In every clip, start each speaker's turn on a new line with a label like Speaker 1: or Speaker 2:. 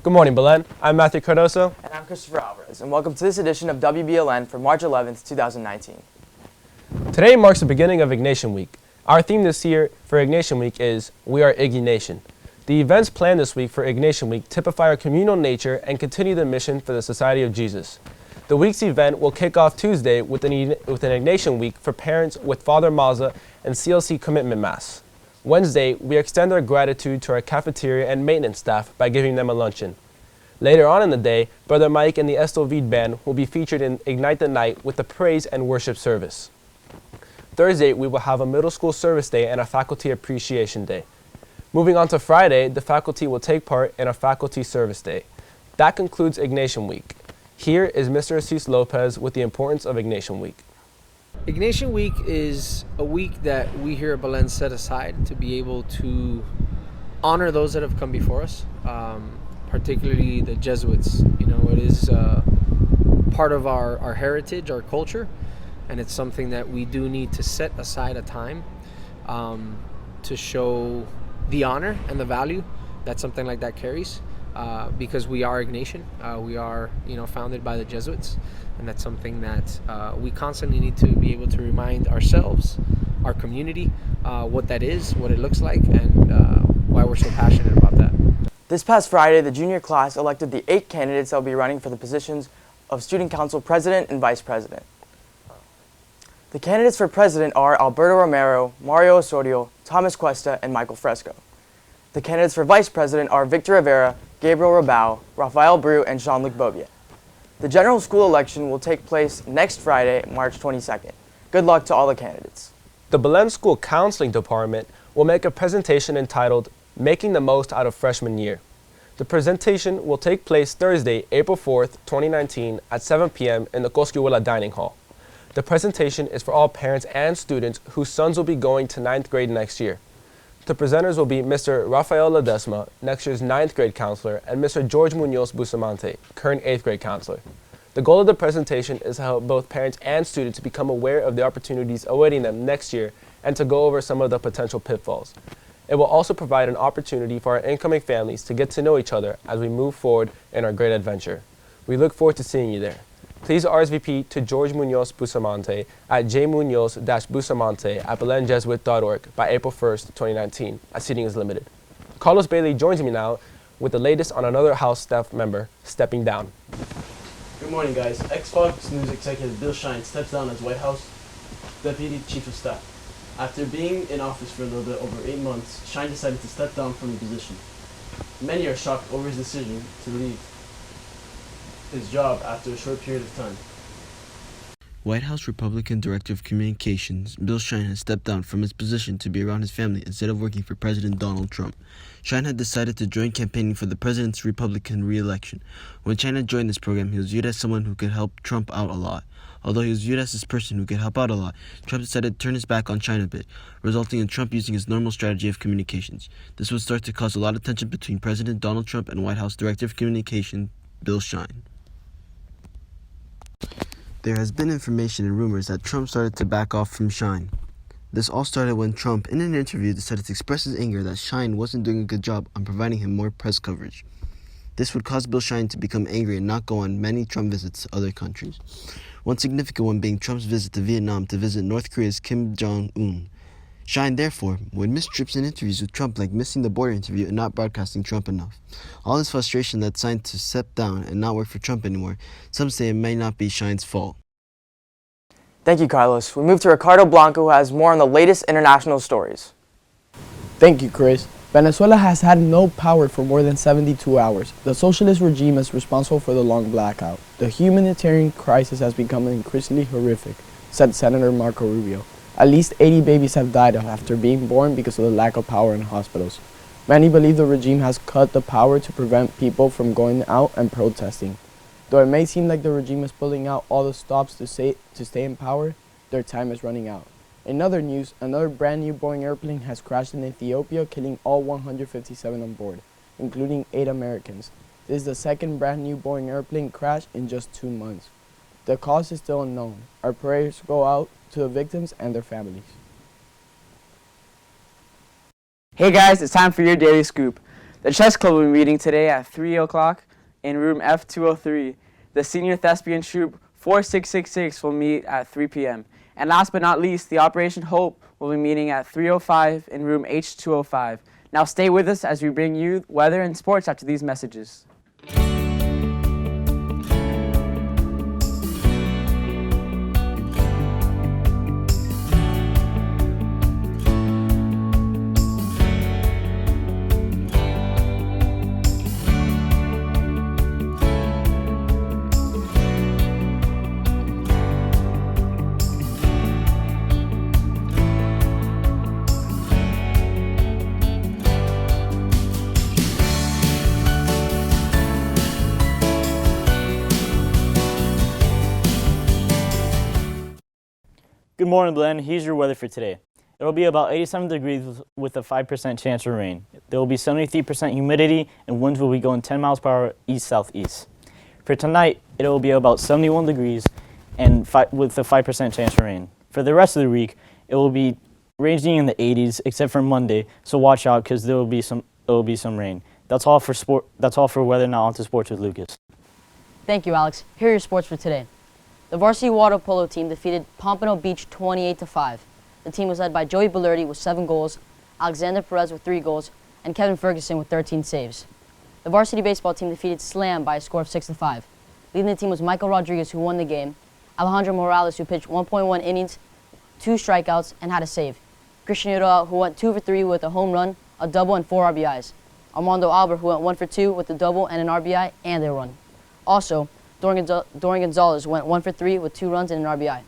Speaker 1: Good morning, Belen. I'm Matthew Cardoso.
Speaker 2: And I'm Christopher Alvarez, and welcome to this edition of WBLN for March 11th, 2019.
Speaker 1: Today marks the beginning of Ignatian Week. Our theme this year for Ignatian Week is We Are Ignatian. The events planned this week for Ignatian Week typify our communal nature and continue the mission for the Society of Jesus. The week's event will kick off Tuesday with an Ignatian Week for parents with Father Mazza and CLC Commitment Mass. Wednesday, we extend our gratitude to our cafeteria and maintenance staff by giving them a luncheon. Later on in the day, Brother Mike and the Estovide Band will be featured in Ignite the Night with the praise and worship service. Thursday, we will have a middle school service day and a faculty appreciation day. Moving on to Friday, the faculty will take part in a faculty service day. That concludes Ignatian Week. Here is Mr. Assis Lopez with the importance of Ignatian Week.
Speaker 3: Ignatian Week is a week that we here at Belen set aside to be able to honor those that have come before us, particularly the Jesuits. You know, it is part of our heritage, our culture, and it's something that we do need to set aside a time to show the honor and the value that something like that carries, because we are Ignatian. We are, founded by the Jesuits, and that's something that we constantly need to be able to remind ourselves, our community, what that is, what it looks like, and why we're so passionate about that.
Speaker 2: This past Friday, the junior class elected the 8 candidates that will be running for the positions of Student Council President and Vice President. The candidates for President are Alberto Romero, Mario Osorio, Thomas Cuesta, and Michael Fresco. The candidates for Vice President are Victor Rivera, Gabriel Rabau, Rafael Bru, and Jean-Luc Bobier. The general school election will take place next Friday, March 22nd. Good luck to all the candidates.
Speaker 1: The Belen School Counseling Department will make a presentation entitled Making the Most Out of Freshman Year. The presentation will take place Thursday, April 4th, 2019 at 7 p.m. in the Cosquihuela Dining Hall. The presentation is for all parents and students whose sons will be going to 9th grade next year. The presenters will be Mr. Rafael Ledesma, next year's 9th grade counselor, and Mr. George Munoz Bustamante, current 8th grade counselor. The goal of the presentation is to help both parents and students become aware of the opportunities awaiting them next year and to go over some of the potential pitfalls. It will also provide an opportunity for our incoming families to get to know each other as we move forward in our great adventure. We look forward to seeing you there. Please RSVP to George Munoz Bustamante at jmunoz-bustamante at belenjesuit.org by April 1st, 2019, as seating is limited. Carlos Bailey joins me now with the latest on another House staff member stepping down.
Speaker 4: Good morning, guys. Fox News executive Bill Shine steps down as White House Deputy Chief of Staff. After being in office for a little bit over 8 months, Shine decided to step down from the position. Many are shocked over his decision to leave his job after a short period of time.
Speaker 5: White House Republican Director of Communications, Bill Shine, has stepped down from his position to be around his family instead of working for President Donald Trump. Shine had decided to join campaigning for the president's Republican re-election. When Shine had joined this program, he was viewed as someone who could help Trump out a lot. Although he was viewed as this person who could help out a lot, Trump decided to turn his back on Shine a bit, resulting in Trump using his normal strategy of communications. This would start to cause a lot of tension between President Donald Trump and White House Director of Communications, Bill Shine. There has been information and rumors that Trump started to back off from Shine. This all started when Trump, in an interview, decided to express his anger that Shine wasn't doing a good job on providing him more press coverage. This would cause Bill Shine to become angry and not go on many Trump visits to other countries. One significant one being Trump's visit to Vietnam to visit North Korea's Kim Jong-un. Shine, therefore, would miss trips and interviews with Trump, like missing the border interview and not broadcasting Trump enough. All this frustration led Shine to step down and not work for Trump anymore. Some say it may not be Shine's fault.
Speaker 2: Thank you, Carlos. We move to Ricardo Blanco, who has more on the latest international stories.
Speaker 6: Thank you, Chris. Venezuela has had no power for more than 72 hours. The socialist regime is responsible for the long blackout. The humanitarian crisis has become increasingly horrific, said Senator Marco Rubio. At least 80 babies have died after being born because of the lack of power in hospitals. Many believe the regime has cut the power to prevent people from going out and protesting. Though it may seem like the regime is pulling out all the stops to stay in power, their time is running out. In other news, another brand new Boeing airplane has crashed in Ethiopia, killing all 157 on board, including 8 Americans. This is the second brand new Boeing airplane crash in just 2 months. The cause is still unknown. Our prayers go out to the victims and their families.
Speaker 7: Hey guys, it's time for your Daily Scoop.
Speaker 2: The chess club will be meeting today at 3 o'clock in room F203. The senior thespian troupe 4666 will meet at 3 p.m. And last but not least, the Operation Hope will be meeting at 3:05 in room H205. Now stay with us as we bring you weather and sports after these messages.
Speaker 7: Good morning, Belen. Here's your weather for today. It will be about 87 degrees with a 5% chance of rain. There will be 73% humidity and winds will be going 10 miles per hour east-southeast. For tonight, it will be about 71 degrees and with a 5% chance of rain. For the rest of the week, it will be ranging in the 80s except for Monday, so watch out because there will be some rain. That's all for weather. Now on to sports with Lucas.
Speaker 8: Thank you, Alex. Here are your sports for today. The varsity water polo team defeated Pompano Beach 28-5. The team was led by Joey Bellerti with 7 goals, Alexander Perez with 3 goals, and Kevin Ferguson with 13 saves. The varsity baseball team defeated Slam by a score of 6-5. Leading the team was Michael Rodriguez, who won the game, Alejandro Morales, who pitched 1.1 innings, 2 strikeouts, and had a save, Christian Uroa, who went 2 for 3 with a home run, a double, and 4 RBIs, Armando Albert, who went 1 for 2 with a double and an RBI and a run. Also, Dorian Gonzalez went 1 for 3 with 2 runs and an RBI.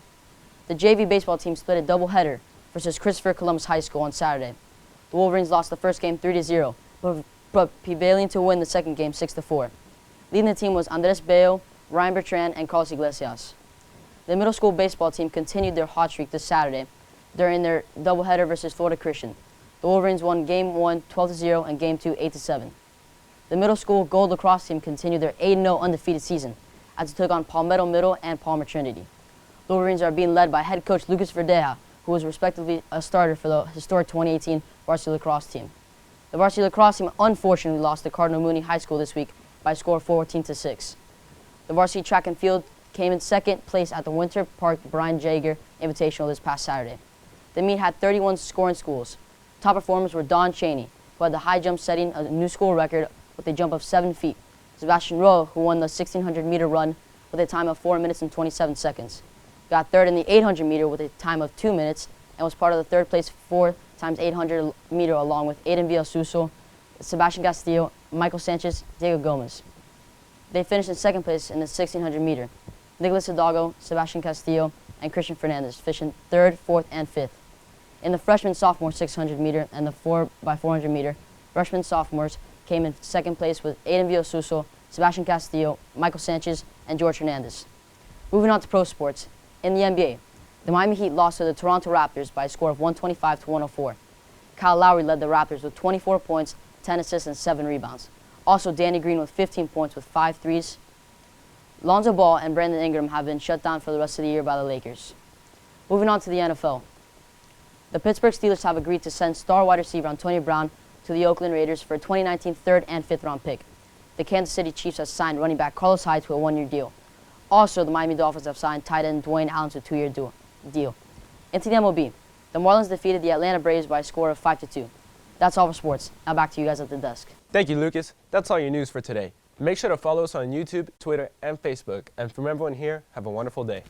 Speaker 8: The JV baseball team split a doubleheader versus Christopher Columbus High School on Saturday. The Wolverines lost the first game 3-0, but prevailing to win the second game 6-4. Leading the team was Andres Bello, Ryan Bertrand, and Carlos Iglesias. The middle school baseball team continued their hot streak this Saturday during their doubleheader versus Florida Christian. The Wolverines won Game 1 12-0 and Game 2 8-7. The middle school gold lacrosse team continued their 8-0 undefeated season as it took on Palmetto Middle and Palmer Trinity. The Wolverines are being led by head coach Lucas Verdeja, who was respectively a starter for the historic 2018 varsity lacrosse team. The varsity lacrosse team unfortunately lost to Cardinal Mooney High School this week by a score of 14-6. The varsity track and field came in second place at the Winter Park Brian Jaeger Invitational this past Saturday. The meet had 31 scoring schools. Top performers were Don Cheney, who had the high jump setting a new school record with a jump of 7 feet. Sebastian Rowe, who won the 1,600-meter run with a time of 4 minutes and 27 seconds. Got third in the 800-meter with a time of 2 minutes and was part of the third place 4x800-meter along with Aiden Villasuso, Sebastian Castillo, Michael Sanchez, Diego Gomez. They finished in second place in the 1,600-meter. Nicholas Hidalgo, Sebastian Castillo, and Christian Fernandez finished in third, fourth, and fifth. In the freshman-sophomore 600-meter and the 4x400-meter, freshmen-sophomores came in second place with Aiden Villasuso, Sebastian Castillo, Michael Sanchez, and George Hernandez. Moving on to pro sports. In the NBA, the Miami Heat lost to the Toronto Raptors by a score of 125-104. Kyle Lowry led the Raptors with 24 points, 10 assists, and 7 rebounds. Also, Danny Green with 15 points with 5 threes. Lonzo Ball and Brandon Ingram have been shut down for the rest of the year by the Lakers. Moving on to the NFL. The Pittsburgh Steelers have agreed to send star wide receiver Antonio Brown to the Oakland Raiders for a 2019 third and fifth round pick. The Kansas City Chiefs have signed running back Carlos Hyde to a 1-year deal. Also, the Miami Dolphins have signed tight end Dwayne Allen to a 2-year deal. Into the MLB, the Marlins defeated the Atlanta Braves by a score of 5-2. That's all for sports. Now back to you guys at the desk.
Speaker 1: Thank you, Lucas. That's all your news for today. Make sure to follow us on YouTube, Twitter, and Facebook. And from everyone here, have a wonderful day.